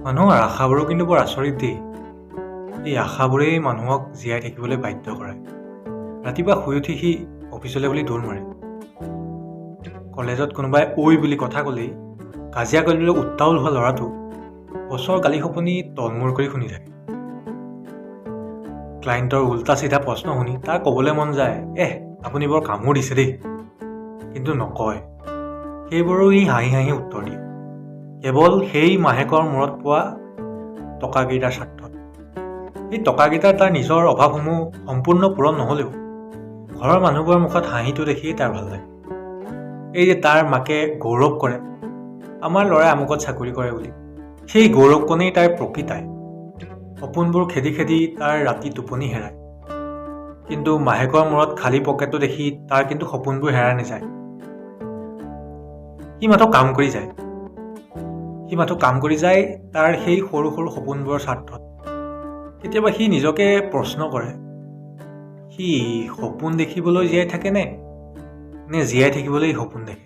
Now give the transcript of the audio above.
মানুহৰ আশাবোৰো কিন্তু বৰ আচৰিত দেই। এই আশাবোৰেই মানুহক জীয়াই থাকিবলৈ বাধ্য কৰায়। ৰাতিপুৱা শুই উঠি সি অফিচলৈ বুলি দৌৰ মাৰে। কলেজত কোনোবাই ঐ বুলি কথা ক'লেই কাজিয়া কৰিবলৈ উত্তাউল হোৱা ল'ৰাটো বছৰ গালি শপনি তলমূৰ কৰি শুনি থাকে। ক্লাইণ্টৰ উল্টা চিধা প্ৰশ্ন শুনি তাৰ ক'বলৈ মন যায়, আপুনি বৰ কামোৰ দিছে দেই, কিন্তু নকয়। সেইবোৰো ই হাঁহি হাঁহি উত্তৰ দিয়ে, কেৱল সেই মাহেকৰ মূৰত পোৱা টকাকেইটাৰ স্বাৰ্থত। এই টকাকেইটাৰ তাৰ নিজৰ অভাৱসমূহ সম্পূৰ্ণ পূৰণ নহ'লেও ঘৰৰ মানুহবোৰৰ মুখত হাঁহিটো দেখিয়েই তাৰ ভাল লাগে। এই যে তাৰ মাকে গৌৰৱ কৰে, আমাৰ ল'ৰাই আমুকত চাকৰি কৰে বুলি, সেই গৌৰৱকণেই তাইৰ প্ৰকৃতাই। সপোনবোৰ খেদি খেদি তাৰ ৰাতি টোপনি হেৰায়, কিন্তু মাহেকৰ মূৰত খালী পকেটটো দেখি তাৰ কিন্তু সপোনবোৰ হেৰাই নাযায়। সি মাথো কাম কৰি যায় তাৰ সেই সৰু সৰু সপোনবোৰৰ স্বাৰ্থত। কেতিয়াবা সি নিজকে প্ৰশ্ন কৰে, সি সপোন দেখিবলৈ জীয়াই থাকে নে জীয়াই থাকিবলৈ সপোন দেখে।